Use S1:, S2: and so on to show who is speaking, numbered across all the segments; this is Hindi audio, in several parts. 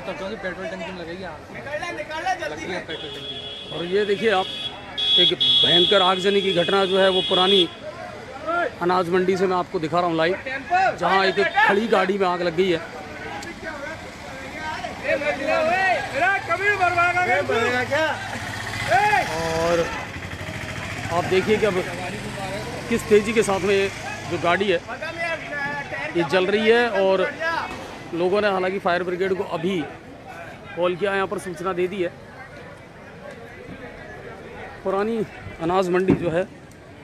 S1: करता हूँ कि पेट्रोल टंकी में लगेगी आग, लग गई पेट्रोल टंकी।
S2: और ये देखिए आप, एक भयंकर आगजनी की घटना जो है वो पुरानी अनाज मंडी से मैं आपको दिखा रहा हूँ लाइव, जहाँ एक खड़ी गाड़ी में आग लग गई है। और आप देखिए कि अब किस तेज़ी के साथ में जो गाड़ी है ये जल रही है। और लोगों ने हालांकि फायर ब्रिगेड को अभी कॉल किया, यहाँ पर सूचना दे दी है। पुरानी अनाज मंडी जो है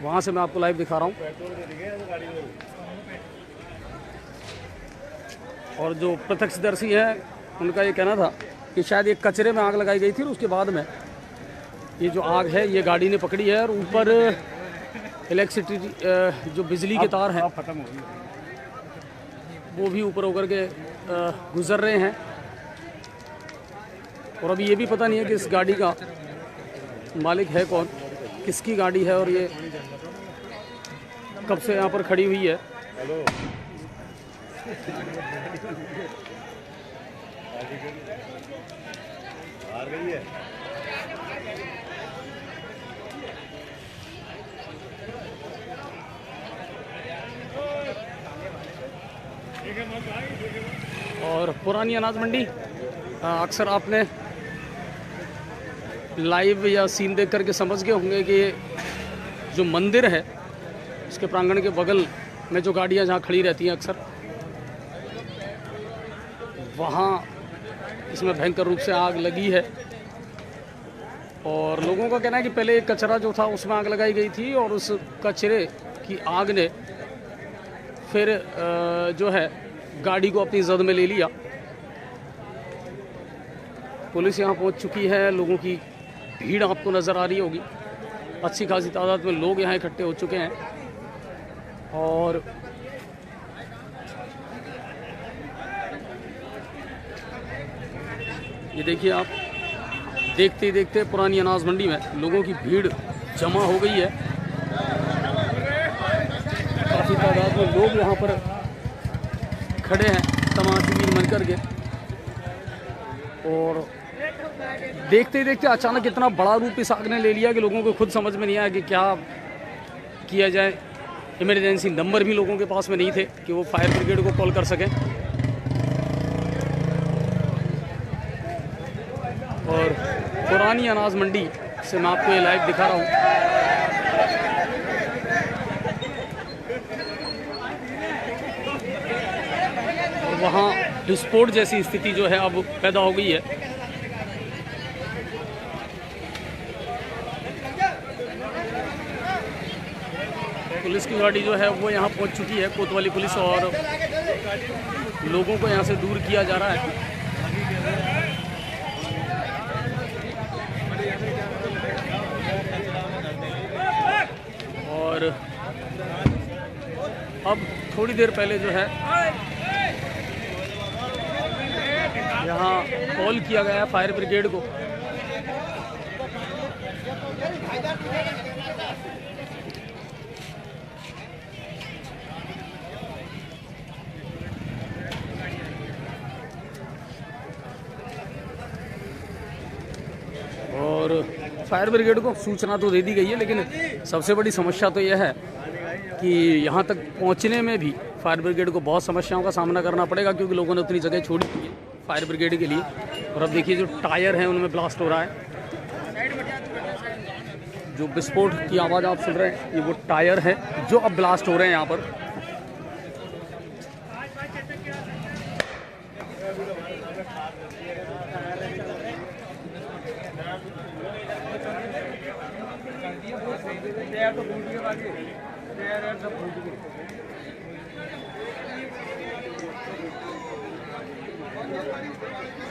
S2: वहाँ से मैं आपको लाइव दिखा रहा हूँ। और जो प्रत्यक्षदर्शी हैं उनका ये कहना था कि शायद ये कचरे में आग लगाई गई थी और उसके बाद में ये जो आग है ये गाड़ी ने पकड़ी है। और ऊपर इलेक्ट्रिसिटी जो बिजली के तार हैं वो भी ऊपर होकर के गुजर रहे हैं। और अभी ये भी पता नहीं है कि इस गाड़ी का मालिक है कौन, किसकी गाड़ी है और ये कब से यहाँ पर खड़ी हुई है। और पुरानी अनाज मंडी अक्सर आपने लाइव या सीन देख करके समझ गए होंगे कि जो मंदिर है उसके प्रांगण के बगल में जो गाड़ियां जहां खड़ी रहती हैं अक्सर, वहां इसमें भयंकर रूप से आग लगी है। और लोगों का कहना है कि पहले एक कचरा जो था उसमें आग लगाई गई थी और उस कचरे की आग ने फिर जो है गाड़ी को अपनी जद में ले लिया। पुलिस यहाँ पहुँच चुकी है, लोगों की भीड़ आपको नज़र आ रही होगी, अच्छी खासी तादाद में लोग यहाँ इकट्ठे हो चुके हैं। और ये देखिए आप, देखते ही देखते पुरानी अनाज मंडी में लोगों की भीड़ जमा हो गई है। काफ़ी तादाद में लोग यहाँ पर खड़े हैं तमाशबीन बन करके। और देखते ही देखते अचानक इतना बड़ा रूप इस आग ने ले लिया कि लोगों को खुद समझ में नहीं आया कि क्या किया जाए। इमरजेंसी नंबर भी लोगों के पास में नहीं थे कि वो फायर ब्रिगेड को कॉल कर सकें। और पुरानी अनाज मंडी से मैं आपको ये लाइव दिखा रहा हूँ। और वहाँ विस्फोट जैसी स्थिति जो है अब पैदा हो गई है। पुलिस की गाड़ी जो है वो यहाँ पहुँच चुकी है, कोतवाली पुलिस, और लोगों को यहाँ से दूर किया जा रहा है। और अब थोड़ी देर पहले जो है यहाँ कॉल किया गया है फायर ब्रिगेड को। और फायर ब्रिगेड को सूचना तो दे दी गई है, लेकिन सबसे बड़ी समस्या तो यह है कि यहाँ तक पहुँचने में भी फायर ब्रिगेड को बहुत समस्याओं का सामना करना पड़ेगा, क्योंकि लोगों ने उतनी जगह छोड़ी हुई है फायर ब्रिगेड के लिए। और अब देखिए जो टायर हैं उनमें ब्लास्ट हो रहा है। जो विस्फोट की आवाज़ आप सुन रहे हैं ये वो टायर है जो अब ब्लास्ट हो रहे हैं यहाँ पर।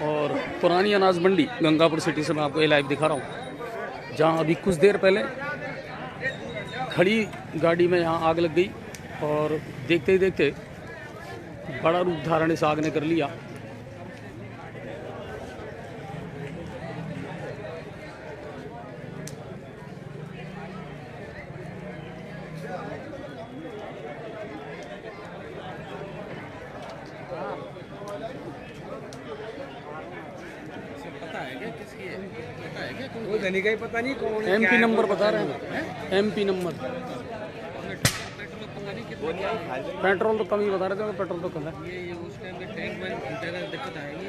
S2: और पुरानी अनाज मंडी गंगापुर सिटी से मैं आपको ये लाइव दिखा रहा हूँ, जहाँ अभी कुछ देर पहले खड़ी गाड़ी में यहाँ आग लग गई और देखते ही देखते बड़ा रूप धारण इस आग ने कर लिया। है क्या?
S1: वो धनी का ही पता नहीं कौन है,
S2: एमपी
S1: क्या है,
S2: नंबर
S1: कौन
S2: बता
S1: है।
S2: रहे हैं, एमपी नंबर। पेट्रोल तो कम ही बता रहे थे, पेट्रोल तो कम है।
S1: ये उस टाइम पे टैंक में ज़्यादा दिक्कत आएगी।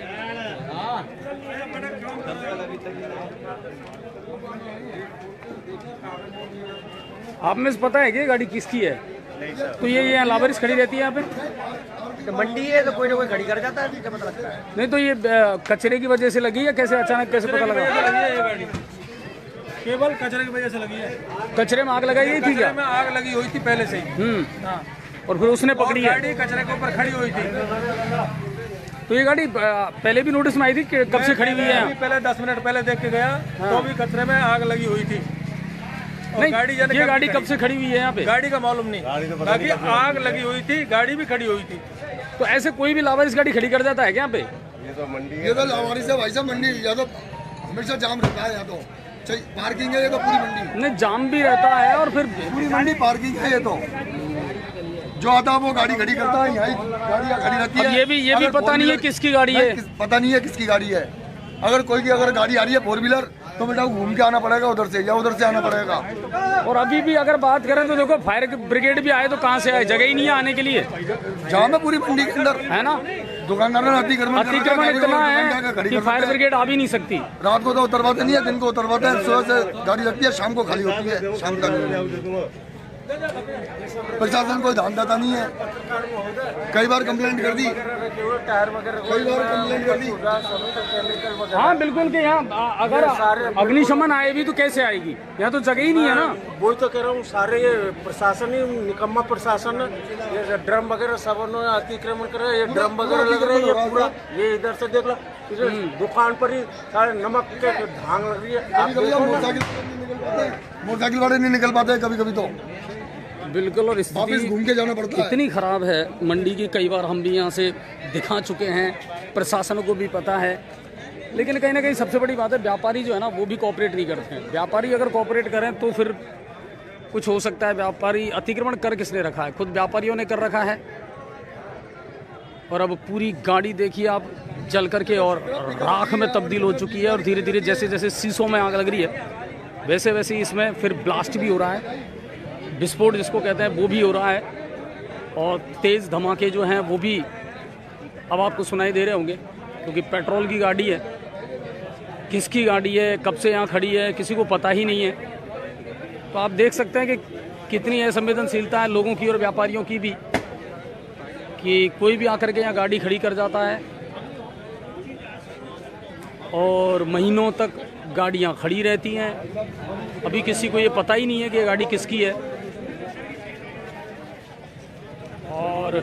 S2: आप में से पता है कि ये गाड़ी किसकी है? तो ये लावारिस खड़ी रहती है यहाँ पे?
S1: तो मंडी है तो कोई ना कोई खड़ी कर जाता है, क्या पता लगता है।
S2: नहीं तो ये कचरे की वजह से लगी या कैसे, अचानक कैसे पता लगा?
S1: केवल कचरे की वजह से लगी है।
S2: कचरे में आग लगाई गई थी क्या?
S1: में आग लगी हुई थी पहले से ही। हाँ।
S2: और फिर उसने पकड़ी है।
S1: गाड़ी कचरे के ऊपर खड़ी हुई थी।
S2: तो ये गाड़ी पहले भी नोटिस में आई थी कि कब से खड़ी हुई है?
S1: अभी पहले 10 मिनट पहले देख के गया तो भी कचरे में आग लगी हुई थी। और
S2: नहीं,
S1: गाड़ी
S2: ये गाड़ी कब से खड़ी हुई है यहाँ पे?
S1: गाड़ी का मालूम नहीं, बाकी आग लगी हुई थी, गाड़ी भी खड़ी हुई थी।
S2: तो ऐसे कोई भी लावारिस गाड़ी खड़ी कर जाता है क्या यहाँ पे?
S3: ये तो लावारिस है भाई साहब, मंडी या तो हमेशा जाम रहता है, या तो पार्किंग है, ये तो पूरी मंडी
S2: नहीं, जाम भी रहता है और फिर
S3: पूरी मंडी पार्किंग है। ये तो जो आता है वो गाड़ी खड़ी करता है, यही गाड़ियाँ खड़ी रहती
S2: अब
S3: है।
S2: ये भी
S3: अगर
S2: पता नहीं है
S3: four-wheeler-
S2: किसकी गाड़ी है।
S3: पता नहीं है किसकी गाड़ी है। अगर कोई की अगर गाड़ी आ रही है 4 व्हीलर तो बेटा घूम के आना पड़ेगा उधर से, या उधर से आना पड़ेगा।
S2: और अभी भी अगर बात करें तो देखो, फायर ब्रिगेड भी आए तो कहाँ से आए? जगह ही नहीं है आने के लिए,
S3: जाम है पूरी मंडी के अंदर,
S2: है ना?
S3: दुकानदार ने अतिक्रमण
S2: अतिक्रमण इतना है कि फायर ब्रिगेड आ भी नहीं सकती।
S3: रात को तो उतरवाते नहीं है, दिन को उतरवाते हैं। सुबह से गाड़ी लगती है, शाम को खाली होती है, शाम तक। प्रशासन कोई ध्यान देता नहीं है। कई बार कंप्लेंट कर दी, कई बार कंप्लेंट कर दी।
S2: हाँ बिल्कुल, कि यहाँ अगर अग्निशमन आए भी तो कैसे आएगी? यहाँ तो जगह ही नहीं है ना।
S4: वही तो कह रहा हूँ, सारे ये प्रशासन ही निकम्मा प्रशासन, ये ड्रम वगैरह सब उन्होंने अतिक्रमण कर रहे हैं। ये ड्रम वगैरह लग रहे हैं, ये पूरा ये इधर से देख लो, इधर दुकान पर ही सारे नमक के धांग लग रही है। आप
S3: कभी
S4: देखो ना।
S3: मोटरसाइकिल वाले नहीं निकल पाते, कभी कभी तो
S2: बिल्कुल। और
S3: वापस
S2: स्थिति
S3: घूम के जाना पड़ता है।
S2: इतनी खराब है मंडी की, कई बार हम भी यहाँ से दिखा चुके हैं, प्रशासन को भी पता है। लेकिन कहीं ना कहीं सबसे बड़ी बात है, व्यापारी जो है ना वो भी कोऑपरेट नहीं करते हैं। व्यापारी अगर कोऑपरेट करें तो फिर कुछ हो सकता है। व्यापारी अतिक्रमण कर किसने रखा है? खुद व्यापारियों ने कर रखा है। और अब पूरी गाड़ी देखिए आप जल करके और राख में तब्दील हो चुकी है। और धीरे धीरे जैसे जैसे शीशों में आग लग रही है, वैसे वैसे इसमें फिर ब्लास्ट भी हो रहा है, विस्फोट जिसको कहते हैं वो भी हो रहा है। और तेज़ धमाके जो हैं वो भी अब आपको सुनाई दे रहे होंगे, क्योंकि पेट्रोल की गाड़ी है। किसकी गाड़ी है, कब से यहाँ खड़ी है, किसी को पता ही नहीं है। तो आप देख सकते हैं कि कितनी असंवेदनशीलता है लोगों की और व्यापारियों की भी, कि कोई भी आकर के यहाँ गाड़ी खड़ी कर जाता है और महीनों तक गाड़ियाँ खड़ी रहती हैं। अभी किसी को ये पता ही नहीं है कि ये गाड़ी किसकी है। और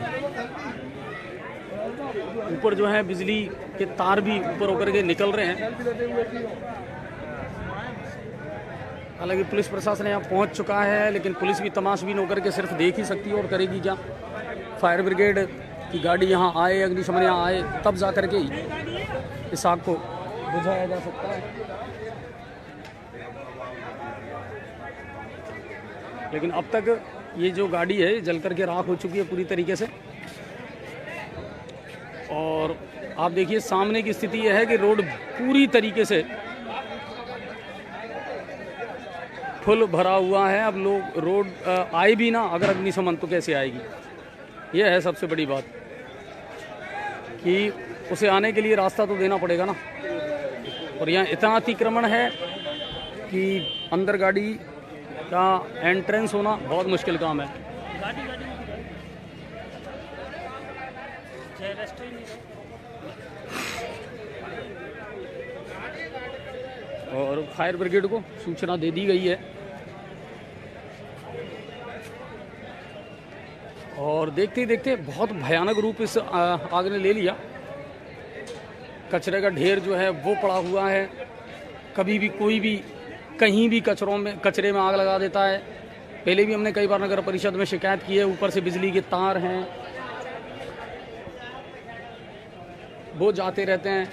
S2: ऊपर जो है बिजली के तार भी ऊपर होकर के निकल रहे हैं। हालांकि पुलिस प्रशासन यहाँ पहुँच चुका है, लेकिन पुलिस भी तमाशबीन होकर के सिर्फ देख ही सकती है और करेगी क्या। फायर ब्रिगेड की गाड़ी यहाँ आए, अग्निशमन यहाँ आए, तब जा कर के ही इस आग को बुझाया जा सकता है। लेकिन अब तक ये जो गाड़ी है जल करके राख हो चुकी है पूरी तरीके से। और आप देखिए सामने की स्थिति यह है कि रोड पूरी तरीके से फुल भरा हुआ है। अब लोग रोड आए भी ना अगर अग्निशमन तो कैसे आएगी? यह है सबसे बड़ी बात, कि उसे आने के लिए रास्ता तो देना पड़ेगा ना। और यहाँ इतना अतिक्रमण है कि अंदर गाड़ी का एंट्रेंस होना बहुत मुश्किल काम है। और फायर ब्रिगेड को सूचना दे दी गई है। और देखते ही देखते बहुत भयानक रूप इस आग ने ले लिया। कचरे का ढेर जो है वो पड़ा हुआ है। कभी भी कोई भी कहीं भी कचरे में आग लगा देता है। पहले भी हमने कई बार नगर परिषद में शिकायत की है। ऊपर से बिजली के तार हैं, वो जाते रहते हैं।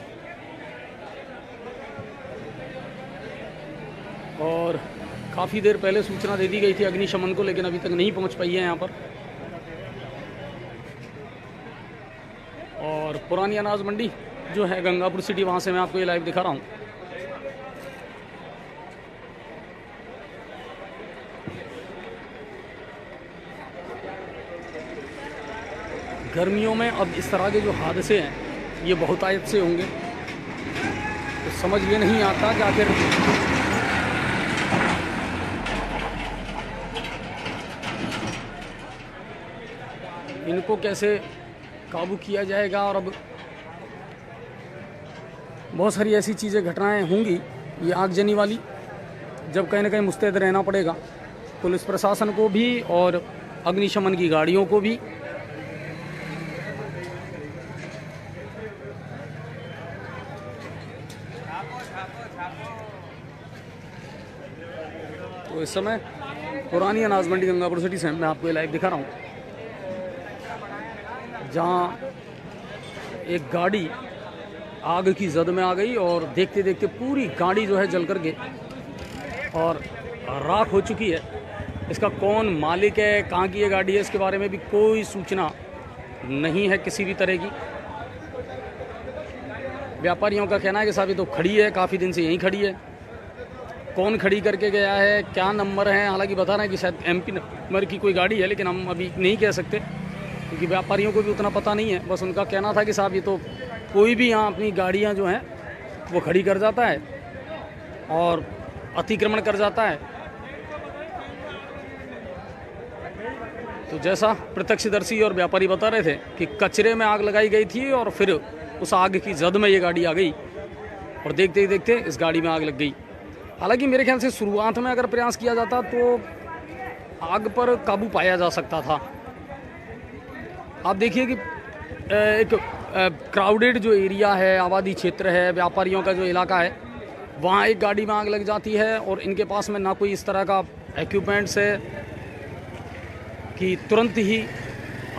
S2: और काफ़ी देर पहले सूचना दे दी गई थी अग्निशमन को, लेकिन अभी तक नहीं पहुंच पाई है यहाँ पर। और पुरानी अनाज मंडी जो है गंगापुर सिटी, वहाँ से मैं आपको ये लाइव दिखा रहा हूँ। गर्मियों में अब इस तरह के जो हादसे हैं ये बहुतायत से होंगे, तो समझ ये नहीं आता कि आखिर इनको कैसे काबू किया जाएगा। और अब बहुत सारी ऐसी चीज़ें घटनाएं होंगी ये आगजनी वाली, जब कहीं ना कहीं मुस्तैद रहना पड़ेगा पुलिस प्रशासन को भी और अग्निशमन की गाड़ियों को भी। तो इस समय पुरानी अनाज मंडी गंगापुर सिटी से मैं आपको लाइव दिखा रहा हूँ, जहाँ एक गाड़ी आग की जद में आ गई और देखते देखते पूरी गाड़ी जो है जल कर के और राख हो चुकी है। इसका कौन मालिक है, कहाँ की ये गाड़ी है, इसके बारे में भी कोई सूचना नहीं है किसी भी तरह की। व्यापारियों का कहना है कि साहब ये तो खड़ी है, काफ़ी दिन से यहीं खड़ी है, कौन खड़ी करके गया है, क्या नंबर है, हालांकि बता रहे हैं कि शायद MP नंबर की कोई गाड़ी है, लेकिन हम अभी नहीं कह सकते क्योंकि व्यापारियों को भी उतना पता नहीं है। बस उनका कहना था कि साहब ये तो कोई भी यहाँ अपनी गाड़ियाँ जो हैं वो खड़ी कर जाता है और अतिक्रमण कर जाता है। तो जैसा प्रत्यक्षदर्शी और व्यापारी बता रहे थे कि कचरे में आग लगाई गई थी और फिर उस आग की जद में ये गाड़ी आ गई और देखते ही देखते इस गाड़ी में आग लग गई। हालांकि मेरे ख्याल से शुरुआत में अगर प्रयास किया जाता तो आग पर काबू पाया जा सकता था। आप देखिए कि एक क्राउडेड जो एरिया है, आबादी क्षेत्र है, व्यापारियों का जो इलाका है, वहाँ एक गाड़ी में आग लग जाती है और इनके पास में ना कोई इस तरह का इक्विपमेंट्स है कि तुरंत ही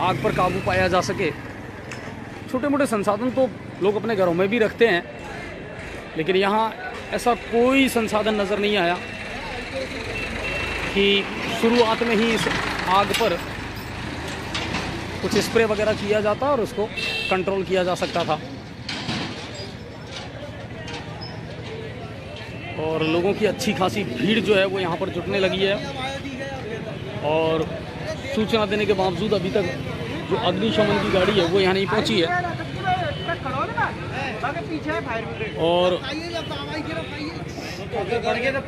S2: आग पर काबू पाया जा सके। छोटे मोटे संसाधन तो लोग अपने घरों में भी रखते हैं, लेकिन यहाँ ऐसा कोई संसाधन नज़र नहीं आया कि शुरुआत में ही इस आग पर कुछ स्प्रे वगैरह किया जाता और उसको कंट्रोल किया जा सकता था। और लोगों की अच्छी खासी भीड़ जो है वो यहाँ पर जुटने लगी है और सूचना देने के बावजूद अभी तक जो अग्निशमन की गाड़ी है वो यहाँ नहीं पहुँची है। और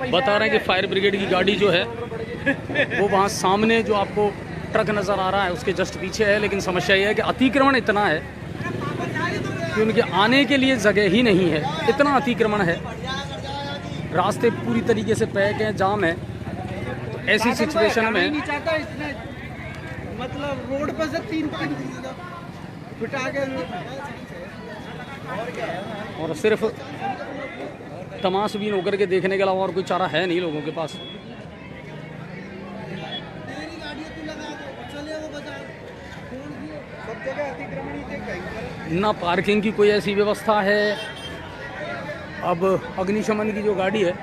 S2: बता रहे हैं कि फायर ब्रिगेड की गाड़ी जो है वो वहाँ सामने जो आपको ट्रक नज़र आ रहा है उसके जस्ट पीछे है, लेकिन समस्या ये है कि अतिक्रमण इतना है कि उनके आने के लिए जगह ही नहीं है, इतना अतिक्रमण है, रास्ते पूरी तरीके से पैक हैं, जाम है। तो ऐसी सिचुएशन में
S5: मतलब रोड पर से 3 बिठा के
S2: और सिर्फ तमाशबीन होकर के देखने के अलावा और कोई चारा है नहीं लोगों के पास। ना पार्किंग की कोई ऐसी व्यवस्था है। अब अग्निशमन की जो गाड़ी है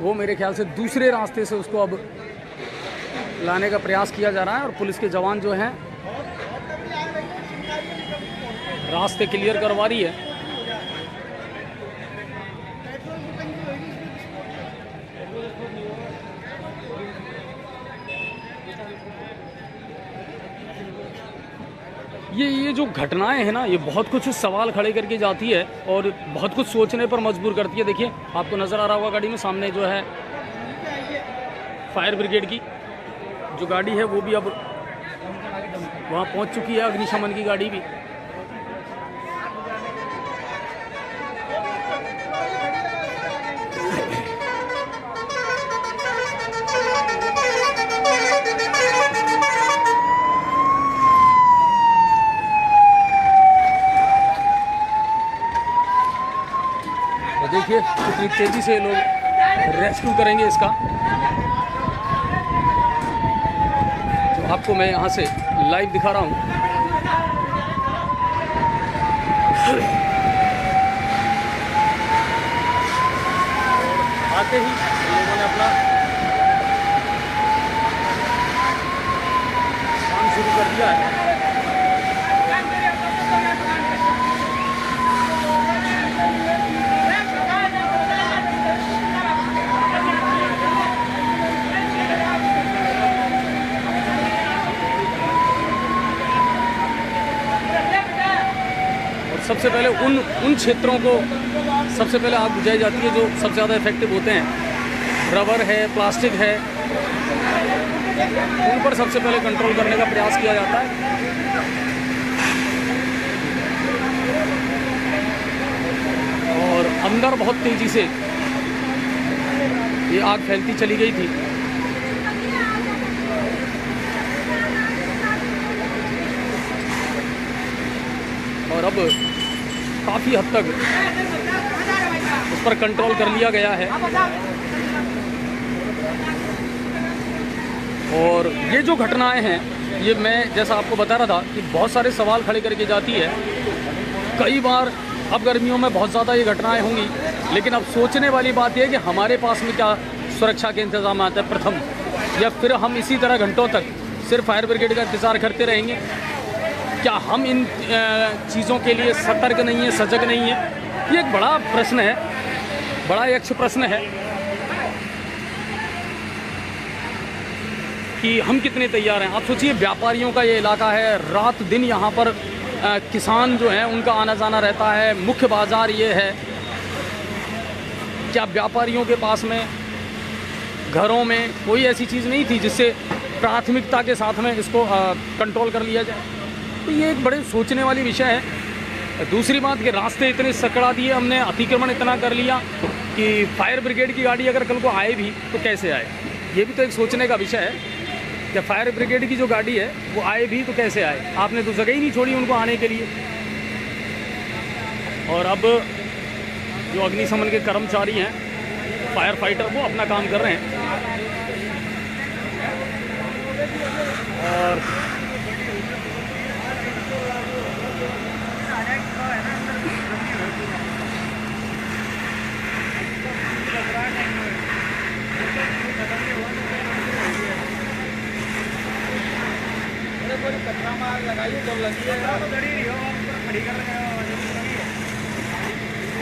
S2: वो मेरे ख्याल से दूसरे रास्ते से उसको अब लाने का प्रयास किया जा रहा है और पुलिस के जवान जो हैं रास्ते क्लियर करवा रही है। ये जो घटनाएं हैं ना, ये बहुत कुछ सवाल खड़े करके जाती है और बहुत कुछ सोचने पर मजबूर करती है। देखिए आपको नज़र आ रहा होगा गाड़ी में सामने जो है फायर ब्रिगेड की जो गाड़ी है वो भी अब वहाँ पहुँच चुकी है, अग्निशमन की गाड़ी भी। देखिए कितनी तेजी से लोग रेस्क्यू करेंगे इसका, जो आपको मैं यहाँ से लाइव दिखा रहा हूँ। आते ही लोगों ने अपना काम शुरू कर दिया है। सबसे पहले उन क्षेत्रों को सबसे पहले आग बुझाई जाती है जो सबसे ज़्यादा इफेक्टिव होते हैं। रबर है, प्लास्टिक है, उन पर सबसे पहले कंट्रोल करने का प्रयास किया जाता है। और अंदर बहुत तेज़ी से ये आग फैलती चली गई थी। और अब काफ़ी हद तक उस पर कंट्रोल कर लिया गया है। और ये जो घटनाएं हैं, ये मैं जैसा आपको बता रहा था कि बहुत सारे सवाल खड़े करके जाती है। कई बार अब गर्मियों में बहुत ज़्यादा ये घटनाएं होंगी, लेकिन अब सोचने वाली बात यह है कि हमारे पास में क्या सुरक्षा के इंतजाम हैं प्रथम, या फिर हम इसी तरह घंटों तक सिर्फ फायर ब्रिगेड का इंतज़ार करते रहेंगे। क्या हम इन चीज़ों के लिए सतर्क नहीं है, सजग नहीं है? ये एक बड़ा प्रश्न है, बड़ा यक्ष प्रश्न है कि हम कितने तैयार हैं। आप सोचिए, व्यापारियों का ये इलाका है, रात दिन यहाँ पर किसान जो हैं उनका आना जाना रहता है, मुख्य बाज़ार ये है। क्या व्यापारियों के पास में घरों में कोई ऐसी चीज़ नहीं थी जिससे प्राथमिकता के साथ में इसको कंट्रोल कर लिया जाए? तो ये एक बड़े सोचने वाली विषय है। दूसरी बात कि रास्ते इतने सकड़ा दिए हमने, अतिक्रमण इतना कर लिया कि फायर ब्रिगेड की गाड़ी अगर कल को आए भी तो कैसे आए? ये भी तो एक सोचने का विषय है कि फायर ब्रिगेड की जो गाड़ी है वो आए भी तो कैसे आए? आपने तो जगह ही नहीं छोड़ी उनको आने के लिए। और अब जो अग्निशमन के कर्मचारी हैं, फायर फाइटर, वो अपना काम कर रहे हैं। और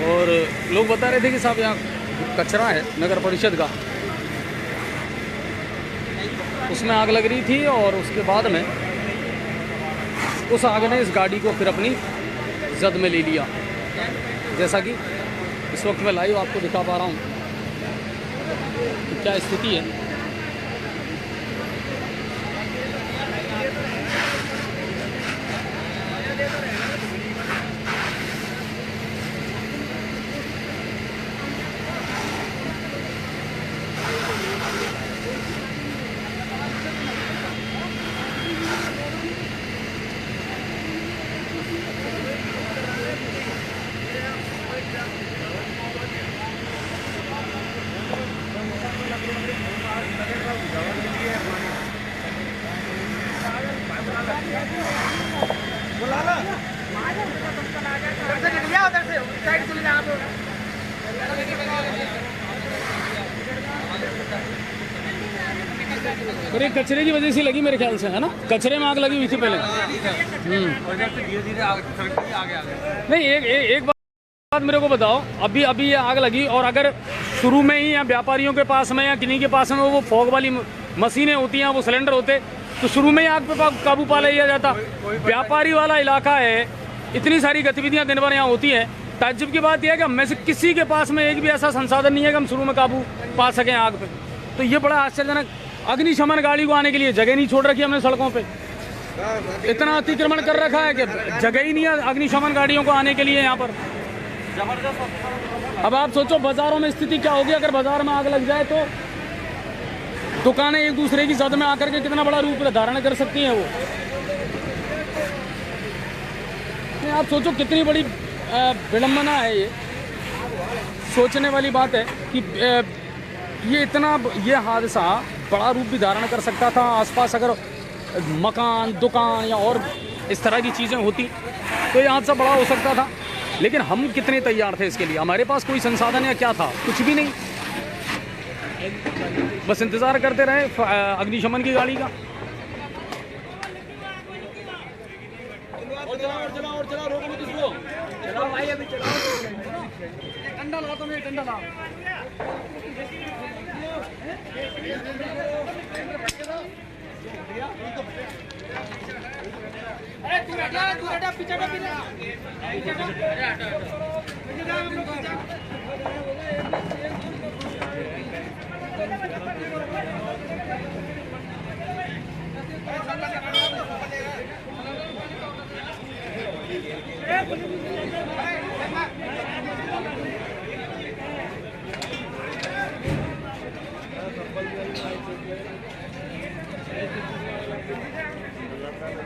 S2: और लोग बता रहे थे कि साहब यहाँ कचरा है नगर परिषद का, उसमें आग लग रही थी और उसके बाद में उस आग ने इस गाड़ी को फिर अपनी जद में ले लिया। जैसा कि इस वक्त मैं लाइव आपको दिखा पा रहा हूँ कि क्या स्थिति है। और ये कचरे की वजह से लगी मेरे ख्याल से, है ना? कचरे में आग लगी हुई थी पहले। नहीं, एक बात मेरे को बताओ, अभी ये आग लगी और अगर शुरू में ही या व्यापारियों के पास में या किन्हीं के पास में वो फॉग वाली मशीनें होती हैं, वो सिलेंडर होते, तो शुरू में ही आग पे काबू पा लिया जाता। व्यापारी वाला इलाका है, इतनी सारी गतिविधियां दिन भर यहाँ होती हैं। ताज्जुब की बात यह है कि हम में से किसी के पास में एक भी ऐसा संसाधन नहीं है कि हम शुरू में काबू पा सकें आग पे। तो ये बड़ा आश्चर्यजनक, अग्निशमन गाड़ी को आने के लिए जगह नहीं छोड़ रखी हमने सड़कों पे। इतना अतिक्रमण कर रखा है कि जगह ही नहीं है अग्निशमन गाड़ियों को आने के लिए यहाँ पर। अब आप सोचो बाजारों में स्थिति क्या होगी अगर बाजार में आग लग जाए तो। दुकानें एक दूसरे की जद में आकर के कितना बड़ा रूप धारण कर सकती हैं वो। आप सोचो कितनी बड़ी विडंबना है ये। सोचने वाली बात है कि ये हादसा बड़ा रूप भी धारण कर सकता था। आसपास अगर मकान, दुकान या और इस तरह की चीज़ें होती तो ये हादसा बड़ा हो सकता था। लेकिन हम कितने तैयार थे इसके लिए? हमारे पास कोई संसाधन या क्या था? कुछ भी नहीं। बस इंतज़ार करते रहे अग्निशमन की गाड़ी का। ठंडा ला, तुम्हें ठंडा ला।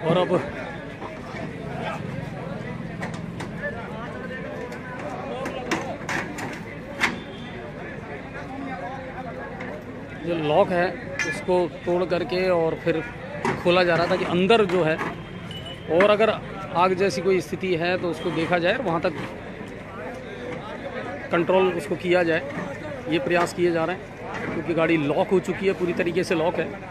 S2: और अब जो लॉक है उसको तोड़ करके और फिर खोला जा रहा था कि अंदर जो है, और अगर आग जैसी कोई स्थिति है तो उसको देखा जाए और वहाँ तक कंट्रोल उसको किया जाए। ये प्रयास किए जा रहे हैं क्योंकि गाड़ी लॉक हो चुकी है, पूरी तरीके से लॉक है।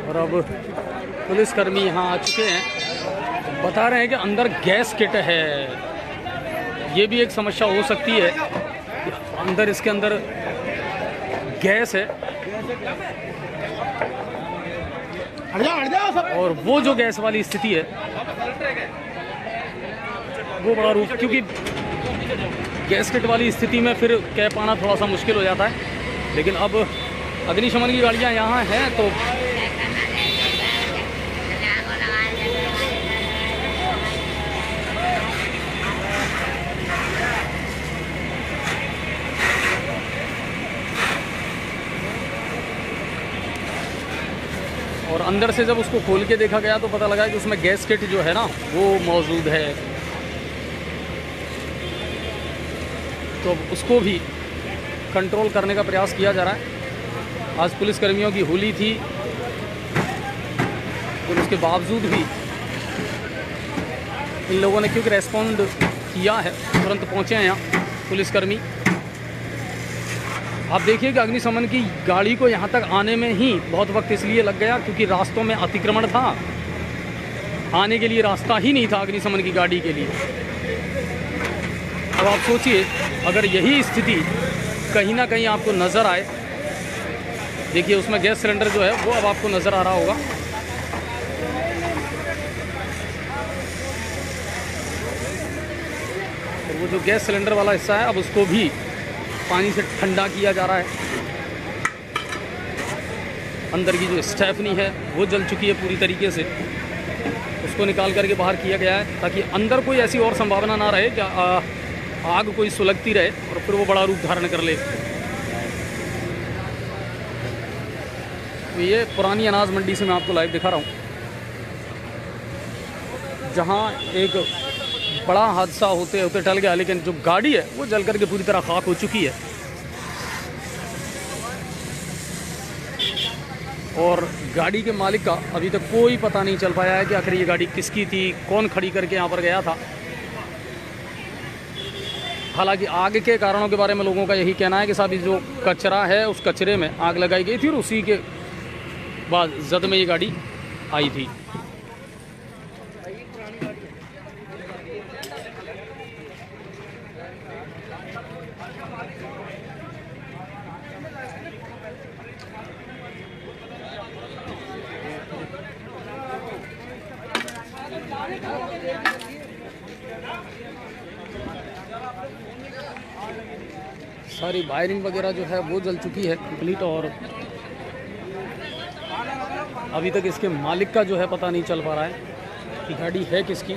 S2: और अब पुलिसकर्मी यहाँ आ चुके हैं, बता रहे हैं कि अंदर गैस किट है। ये भी एक समस्या हो सकती है, अंदर इसके अंदर गैस है और वो जो गैस वाली स्थिति है वो बड़ा रूप, क्योंकि गैस किट वाली स्थिति में फिर कह पाना थोड़ा सा मुश्किल हो जाता है। लेकिन अब अग्निशमन की गाड़ियाँ यहाँ हैं तो और अंदर से जब उसको खोल के देखा गया तो पता लगा कि उसमें गैस किट जो है ना वो मौजूद है। तो उसको भी कंट्रोल करने का प्रयास किया जा रहा है। आज पुलिसकर्मियों की होली थी और उसके बावजूद भी इन लोगों ने क्योंकि रेस्पॉन्ड किया है, तुरंत पहुंचे हैं यहाँ पुलिसकर्मी। आप देखिए कि अग्निशमन की गाड़ी को यहाँ तक आने में ही बहुत वक्त इसलिए लग गया क्योंकि रास्तों में अतिक्रमण था, आने के लिए रास्ता ही नहीं था अग्निशमन की गाड़ी के लिए। अब आप सोचिए अगर यही स्थिति कहीं ना कहीं आपको नज़र आए, देखिए उसमें गैस सिलेंडर जो है वो अब आपको नज़र आ रहा होगा। और वो जो गैस सिलेंडर वाला हिस्सा है अब उसको भी पानी से ठंडा किया जा रहा है। अंदर की जो स्टेफनी है वो जल चुकी है पूरी तरीके से, उसको निकाल करके बाहर किया गया है ताकि अंदर कोई ऐसी और संभावना ना रहे कि आग कोई सुलगती रहे और फिर वो बड़ा रूप धारण कर ले। तो ये पुरानी अनाज मंडी से मैं आपको लाइव दिखा रहा हूँ, जहाँ एक बड़ा हादसा होते होते टल गया, लेकिन जो गाड़ी है वो जल करके पूरी तरह खाक हो चुकी है। और गाड़ी के मालिक का अभी तक कोई पता नहीं चल पाया है कि आखिर ये गाड़ी किसकी थी, कौन खड़ी करके यहाँ पर गया था। हालांकि आग के कारणों के बारे में लोगों का यही कहना है कि साहब जो कचरा है उस कचरे में आग लगाई गई थी और उसी के बाद जद में ये गाड़ी आई थी। सारी वायरिंग वगैरह जो है वो जल चुकी है कंप्लीट, और अभी तक इसके मालिक का जो है पता नहीं चल पा रहा है कि गाड़ी है किसकी।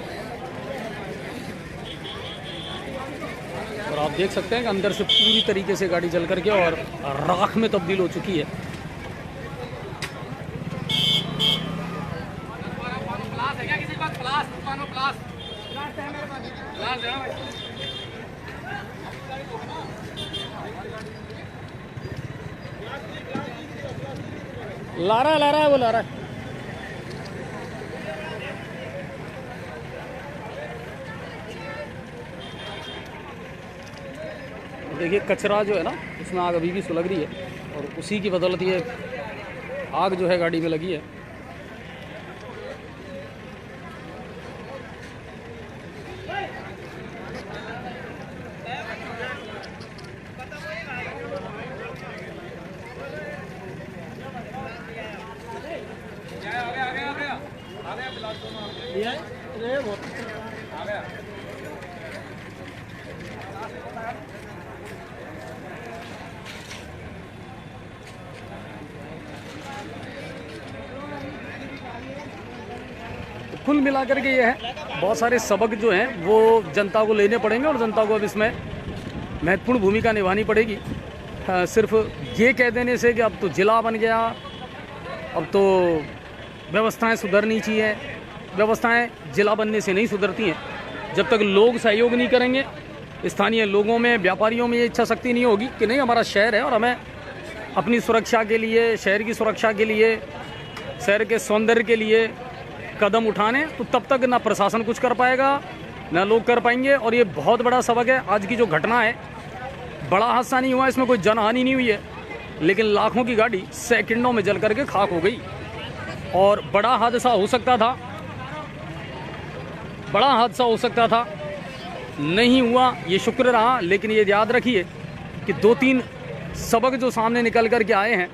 S2: और आप देख सकते हैं कि अंदर से पूरी तरीके से गाड़ी जल करके और राख में तब्दील हो चुकी है। ला रहा है वो ला रहा है। देखिए कचरा जो है ना उसमें आग अभी भी सुलग रही है और उसी की बदौलत ये आग जो है गाड़ी में लगी है। कुल मिलाकर के ये है, बहुत सारे सबक जो हैं वो जनता को लेने पड़ेंगे और जनता को अब इसमें महत्वपूर्ण भूमिका निभानी पड़ेगी। सिर्फ ये कह देने से कि अब तो जिला बन गया, अब तो व्यवस्थाएं सुधरनी चाहिए, व्यवस्थाएं जिला बनने से नहीं सुधरती हैं। जब तक लोग सहयोग नहीं करेंगे, स्थानीय लोगों में, व्यापारियों में ये इच्छा शक्ति नहीं होगी कि नहीं हमारा शहर है और हमें अपनी सुरक्षा के लिए, शहर की सुरक्षा के लिए, शहर के सौंदर्य के लिए कदम उठाने, तो तब तक ना प्रशासन कुछ कर पाएगा ना लोग कर पाएंगे। और ये बहुत बड़ा सबक है। आज की जो घटना है, बड़ा हादसा नहीं हुआ, इसमें कोई जनहानि नहीं हुई है, लेकिन लाखों की गाड़ी सेकंडों में जल करके खाक हो गई। और बड़ा हादसा हो सकता था, बड़ा हादसा हो सकता था, नहीं हुआ, ये शुक्र रहा। लेकिन ये याद रखिए कि 2-3 सबक जो सामने निकल कर के आए हैं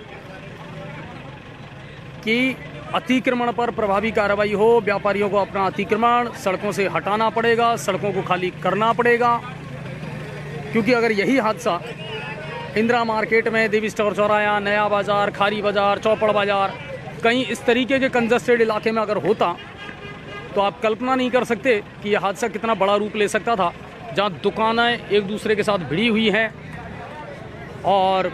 S2: कि अतिक्रमण पर प्रभावी कार्रवाई हो, व्यापारियों को अपना अतिक्रमण सड़कों से हटाना पड़ेगा, सड़कों को खाली करना पड़ेगा। क्योंकि अगर यही हादसा इंदिरा मार्केट में, देवी स्टोर चौराया, नया बाज़ार, खारी बाज़ार, चौपड़ बाज़ार, कहीं इस तरीके के कंजस्टेड इलाके में अगर होता तो आप कल्पना नहीं कर सकते कि यह हादसा कितना बड़ा रूप ले सकता था। जहाँ दुकानें एक दूसरे के साथ भिड़ी हुई हैं और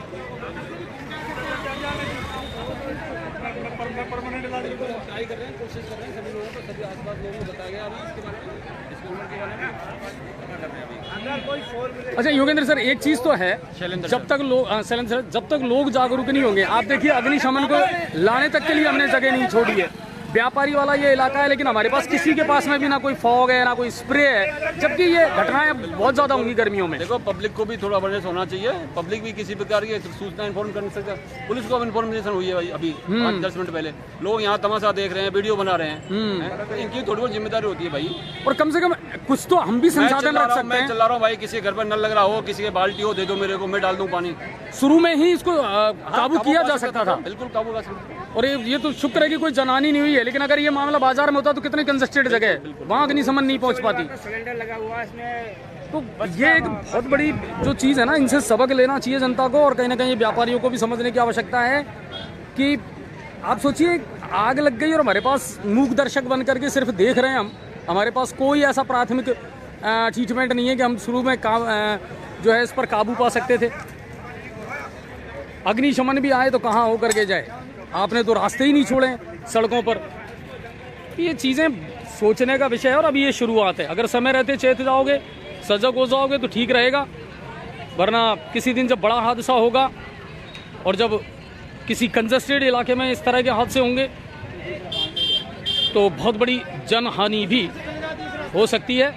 S2: अच्छा योगेंद्र सर, एक चीज तो है, जब तक लोग जागरूक नहीं होंगे, आप देखिए अग्निशमन को लाने तक के लिए हमने जगह नहीं छोड़ी है। व्यापारी वाला ये इलाका है, लेकिन हमारे पास किसी के पास में भी ना कोई फॉग है ना कोई स्प्रे है, जबकि ये घटनाएं बहुत ज्यादा होंगी गर्मियों में।
S6: देखो, पब्लिक को भी थोड़ा अवेयरनेस होना चाहिए। पब्लिक भी किसी प्रकार की सूचना इन्फॉर्म कर सकता है। पुलिस को इन्फॉर्मेशन हुई है भाई अभी 5-10 मिनट पहले, लोग यहाँ तमाशा देख रहे हैं, वीडियो बना रहे हैं, तो इनकी थोड़ी बहुत जिम्मेदारी होती है भाई।
S2: और कम से कम कुछ तो हम भी संसाधन रख सकते हैं।
S6: मैं चला रहा हूँ भाई, किसी के घर पर नल लग रहा हो, किसी के बाल्टी हो, दे दो मेरे को, मैं डाल दूँ पानी।
S2: शुरू में ही इसको काबू किया जा सकता था,
S6: बिल्कुल काबू कर सकता।
S2: और ये तो शुक्र है कि कोई जनहानि नहीं हुई है। लेकिन अगर ये मामला बाजार में होता तो कितनी कंजस्टेड जगह है, वहाँ अग्निशमन नहीं पहुँच पाती।
S5: सिलेंडर लगा हुआ इसमें,
S2: तो ये एक बहुत बड़ी जो चीज़ है ना, इनसे सबक लेना चाहिए जनता को। और कहीं ना कहीं व्यापारियों को भी समझने की आवश्यकता है कि आप सोचिए, आग लग गई और हमारे पास मूक दर्शक बन करके सिर्फ देख रहे हैं हम, हमारे पास कोई ऐसा प्राथमिक ट्रीटमेंट नहीं है कि हम शुरू में जो है इस पर काबू पा सकते थे। अग्निशमन भी आए तो कहाँ हो करके जाए, आपने तो रास्ते ही नहीं छोड़े सड़कों पर। ये चीज़ें सोचने का विषय है और अभी ये शुरुआत है। अगर समय रहते चेत जाओगे, सजग हो जाओगे तो ठीक रहेगा, वरना किसी दिन जब बड़ा हादसा होगा और जब किसी कंजस्टेड इलाके में इस तरह के हादसे होंगे तो बहुत बड़ी जनहानि भी हो सकती है।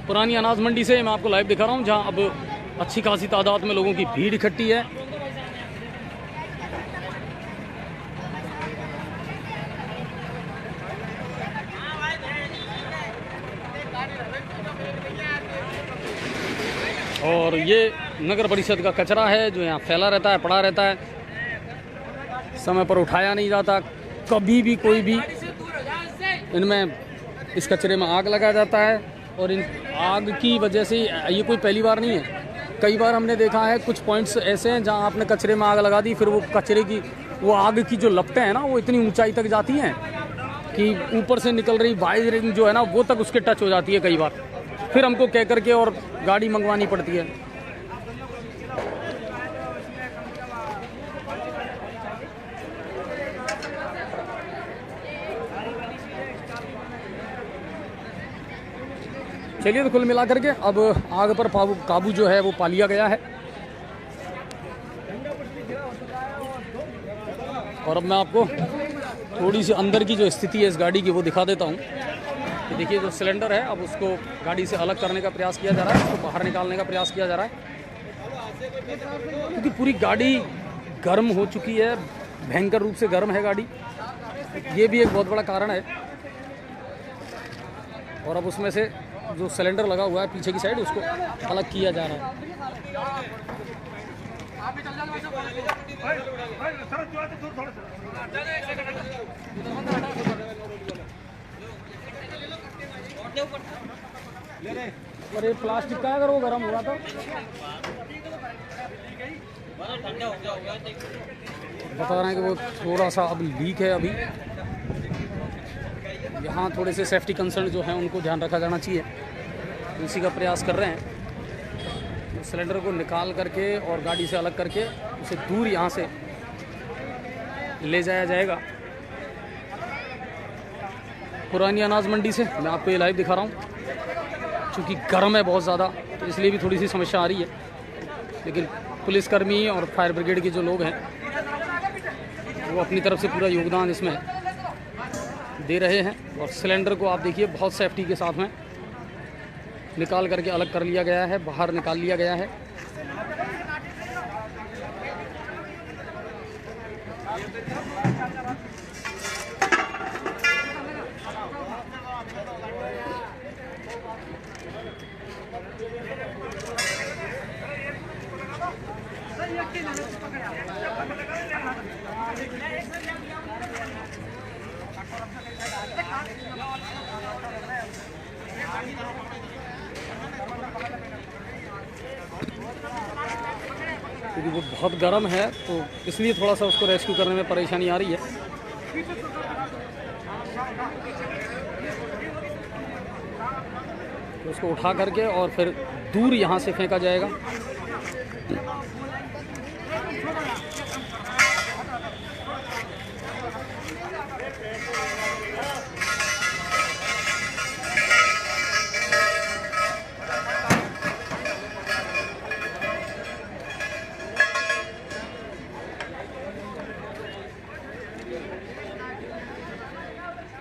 S2: पुरानी अनाज मंडी से मैं आपको लाइव दिखा रहा हूँ, जहाँ अब अच्छी खासी तादाद में लोगों की भीड़ इकट्ठी है। और ये नगर परिषद का कचरा है जो यहाँ फैला रहता है, पड़ा रहता है, समय पर उठाया नहीं जाता। कभी भी कोई भी इनमें, इस कचरे में आग लगाया जाता है और इन आग की वजह से ये कोई पहली बार नहीं है। कई बार हमने देखा है कुछ पॉइंट्स ऐसे हैं जहाँ आपने कचरे में आग लगा दी, फिर वो कचरे की वो आग की जो लपटें हैं ना, वो इतनी ऊंचाई तक जाती हैं कि ऊपर से निकल रही वायरिंग जो है ना, वो तक उसके टच हो जाती है कई बार। फिर हमको कह करके और गाड़ी मंगवानी पड़ती है। चलिए, तो कुल मिलाकर के अब आग पर काबू जो है वो पा लिया गया है। और अब मैं आपको थोड़ी सी अंदर की जो स्थिति है इस गाड़ी की वो दिखा देता हूँ। कि देखिए जो सिलेंडर है अब उसको गाड़ी से अलग करने का प्रयास किया जा रहा है, उसको बाहर निकालने का प्रयास किया जा रहा है, क्योंकि पूरी गाड़ी गर्म हो चुकी है, भयंकर रूप से गर्म है गाड़ी, ये भी एक बहुत बड़ा कारण है। और अब उसमें से जो सिलेंडर लगा हुआ है पीछे की साइड उसको अलग किया जा रहा है। अरे प्लास्टिक का अगर वो गर्म हुआ तो बता रहे हैं कि वो थोड़ा सा अब लीक है। अभी यहाँ थोड़े से सेफ्टी कंसर्न जो हैं उनको ध्यान रखा जाना चाहिए, इसी का प्रयास कर रहे हैं। सिलेंडर को निकाल करके और गाड़ी से अलग करके उसे दूर यहाँ से ले जाया जाएगा। पुरानी अनाज मंडी से मैं आपको ये लाइव दिखा रहा हूँ, क्योंकि गर्म है बहुत ज़्यादा तो इसलिए भी थोड़ी सी समस्या आ रही है, लेकिन पुलिसकर्मी और फायर ब्रिगेड के जो लोग हैं वो अपनी तरफ से पूरा योगदान इसमें दे रहे हैं। और सिलेंडर को आप देखिए बहुत सेफ्टी के साथ में निकाल करके अलग कर लिया गया है, बाहर निकाल लिया गया है। क्योंकि वो बहुत गर्म है तो इसलिए थोड़ा सा उसको रेस्क्यू करने में परेशानी आ रही है। तो उसको उठा करके और फिर दूर यहाँ से फेंका जाएगा।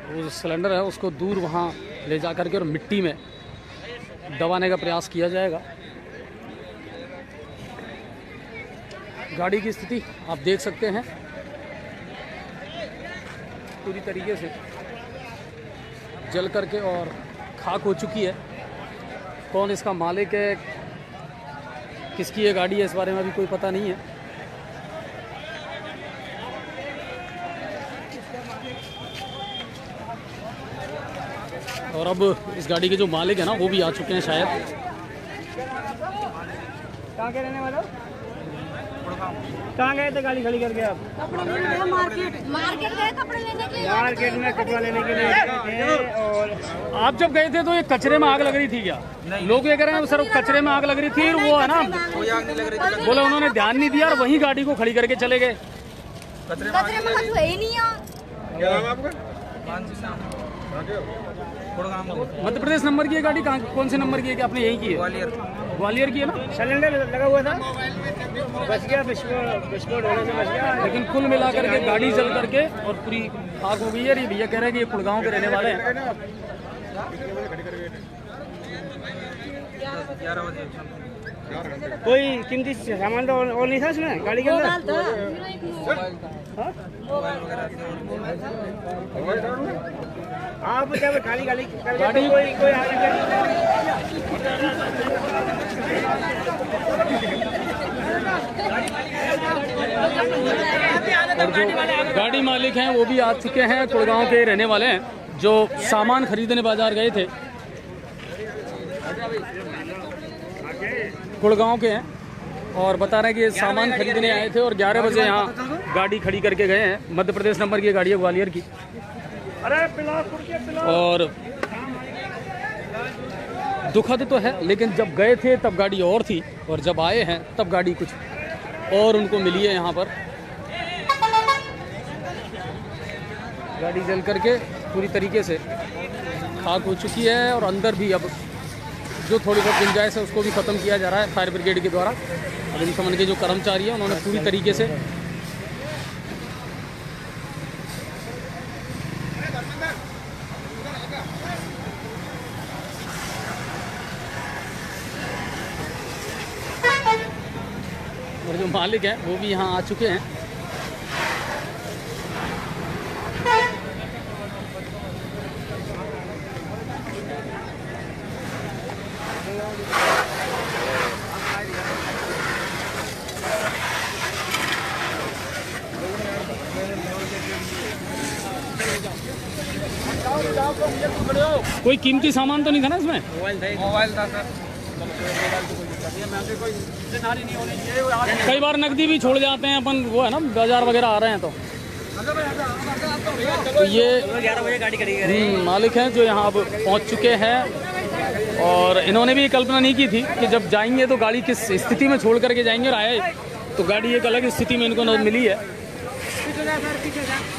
S2: वो जो सिलेंडर है उसको दूर वहाँ ले जा करके और मिट्टी में दबाने का प्रयास किया जाएगा। गाड़ी की स्थिति आप देख सकते हैं, पूरी तरीके से जल करके और खाक हो चुकी है। कौन इसका मालिक है, किसकी ये गाड़ी है, इस बारे में अभी कोई पता नहीं है। और अब इस गाड़ी के जो मालिक है ना वो भी आ चुके हैं शायद।
S5: कहाँ के रहने वाले हो? कहाँ गए थे गाड़ी खड़ी करके आप?
S7: मार्केट गए कपड़े लेने के लिए।
S5: मार्केट में कपड़ा लेने के लिए गए थे। और
S2: आप जब गए थे तो ये कचरे में आग लग रही थी क्या? लोग ये कह रहे हैं सर कचरे में आग लग रही थी, वो है ना बोले उन्होंने ध्यान नहीं दिया और वहीं गाड़ी को खड़ी करके चले गए।
S7: कचरे में कुछ है ही नहीं यार।
S1: क्या नाम है आपका?
S2: मध्य प्रदेश नंबर की है गाड़ी, कहाँ कौन से नंबर की है कि आपने यहीं की है? ग्वालियर की है ना।
S5: सिलेंडर लगा हुआ था, बच गया, विस्फोट होने से बच गया।
S2: लेकिन कुल मिलाकर के गाड़ी जल करके और पूरी आग हो गई है। ये भैया कह रहे हैं कि ये कुड़गांव के रहने वाले हैं।
S5: कोई कीमती सामान तो और नहीं था इसमें गाड़ी के अंदर? आप जब खाली गाड़ी कोई
S2: और जो गाड़ी मालिक हैं वो भी आ चुके हैं, कुड़गांव के रहने वाले हैं, जो सामान खरीदने बाजार गए थे, कुड़गांव के हैं और बता रहे हैं कि ये सामान खरीदने आए थे और 11 बजे यहाँ गाड़ी खड़ी करके गए हैं। मध्य प्रदेश नंबर की गाड़ी है, ग्वालियर की। और दुखद तो है, लेकिन जब गए थे तब गाड़ी और थी और जब आए हैं तब गाड़ी कुछ और उनको मिली है। यहाँ पर गाड़ी जल करके पूरी तरीके से खाक हो चुकी है और अंदर भी अब जो थोड़ी बहुत गुंजाइश है उसको भी ख़त्म किया जा रहा है फायर ब्रिगेड के द्वारा। अग्निशमन के जो कर्मचारी हैं उन्होंने पूरी तरीके से जो मालिक हैं वो भी यहाँ आ चुके हैं। कोई कीमती सामान तो नहीं था ना इसमें?
S1: मोबाइल था सर।
S2: कई बार नकदी भी छोड़ जाते हैं अपन, वो है ना बाजार वगैरह आ रहे हैं तो ये
S5: 11 बजे गाड़ी खड़ी
S2: मालिक हैं जो यहाँ अब पहुँच चुके हैं। और इन्होंने भी कल्पना नहीं की थी कि जब जाएंगे तो गाड़ी किस स्थिति में छोड़ करके जाएंगे, और आए तो गाड़ी एक अलग स्थिति में इनको मिली है।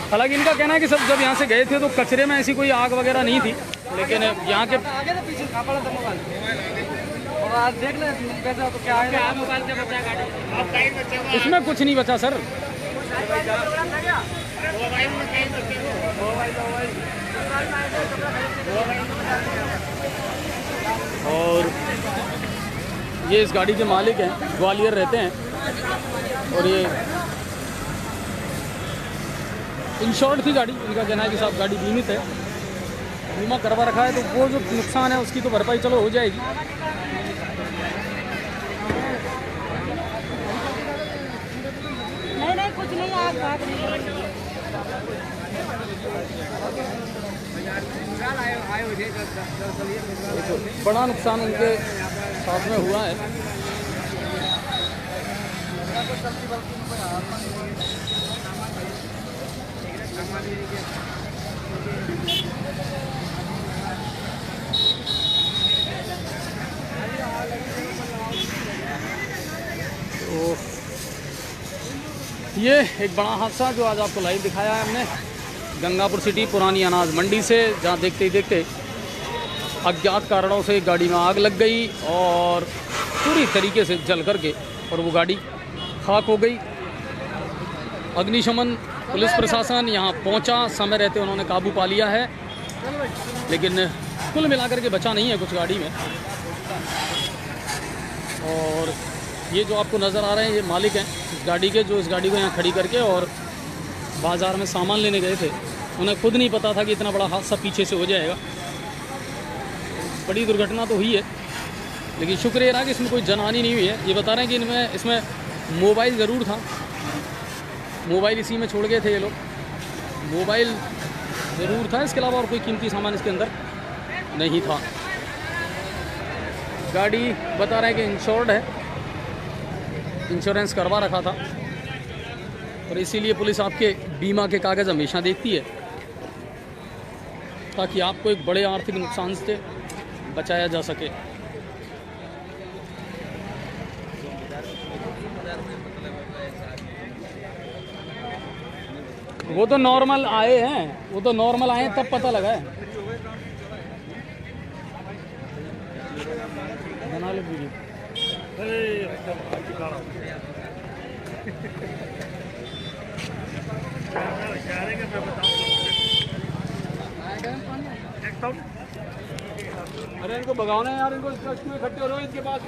S2: हालांकि इनका कहना है कि सब जब यहाँ से गए थे तो कचरे में ऐसी कोई आग वगैरह नहीं थी, लेकिन यहाँ के इसमें कुछ नहीं बचा सर। और ये इस गाड़ी के मालिक हैं, ग्वालियर रहते हैं, और ये इंश्योर्ड थी गाड़ी। इनका कहना है कि साहब गाड़ी बीमित है, बीमा करवा रखा है, तो वो जो नुकसान है उसकी तो भरपाई चलो हो जाएगी।
S7: नहीं कुछ नहीं, आग भाग नहीं।
S2: बड़ा नुकसान उनके साथ में हुआ है। तो ये एक बड़ा हादसा जो आज आपको लाइव दिखाया है हमने गंगापुर सिटी पुरानी अनाज मंडी से, जहाँ देखते ही देखते अज्ञात कारणों से गाड़ी में आग लग गई और पूरी तरीके से जल करके और वो गाड़ी खाक हो गई। अग्निशमन पुलिस प्रशासन यहाँ पहुँचा, समय रहते उन्होंने काबू पा लिया है, लेकिन कुल मिलाकर के बचा नहीं है कुछ गाड़ी में। और ये जो आपको नज़र आ रहे हैं ये मालिक हैं इस गाड़ी के, जो इस गाड़ी को यहाँ खड़ी करके और बाज़ार में सामान लेने गए थे। उन्हें खुद नहीं पता था कि इतना बड़ा हादसा पीछे से हो जाएगा। बड़ी दुर्घटना तो हुई है, लेकिन शुक्र ये रहा कि इसमें कोई जनहानि नहीं हुई है। ये बता रहे हैं कि इसमें मोबाइल ज़रूर था, मोबाइल इसी में छोड़ गए थे ये लोग, मोबाइल ज़रूर था, इसके अलावा और कोई कीमती सामान इसके अंदर नहीं था। गाड़ी बता रहे हैं कि इंश्योर्ड है, इंश्योरेंस करवा रखा था, और इसीलिए पुलिस आपके बीमा के कागज़ हमेशा देखती है ताकि आपको एक बड़े आर्थिक नुकसान से बचाया जा सके। वो तो नॉर्मल आए हैं, वो तो नॉर्मल आए तब पता लगा है। बना लो वीडियो।
S6: अरे इनको भगाना है यार, इनको इकट्ठे हो रहे हो इनके पास।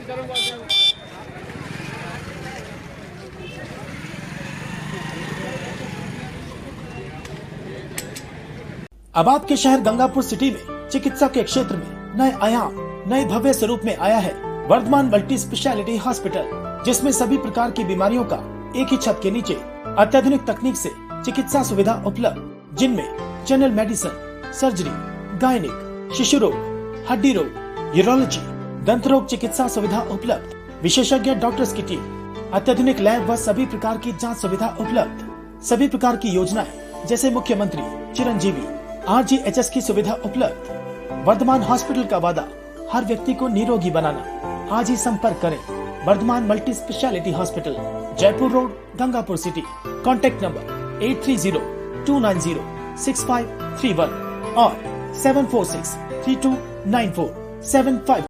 S8: अब आपके शहर गंगापुर सिटी में चिकित्सा के क्षेत्र में नए आयाम, नए भव्य स्वरूप में आया है वर्धमान मल्टी स्पेशलिटी हॉस्पिटल, जिसमें सभी प्रकार की बीमारियों का एक ही छत के नीचे अत्याधुनिक तकनीक से चिकित्सा सुविधा उपलब्ध, जिनमें जनरल मेडिसिन, सर्जरी, गायनिक, शिशु रोग, हड्डी रोग, यूरोलॉजी, दंत रोग चिकित्सा सुविधा उपलब्ध, विशेषज्ञ डॉक्टर्स की टीम, अत्याधुनिक लैब व सभी प्रकार की जांच सुविधा उपलब्ध, सभी प्रकार की योजनाएं जैसे मुख्यमंत्री चिरंजीवी RGHS की सुविधा उपलब्ध। वर्धमान हॉस्पिटल का वादा हर व्यक्ति को निरोगी बनाना। आज ही संपर्क करें Vardhman multi speciality hospital, Jaipur road, Gangapur city. Contact number 8302906531 और 746329475।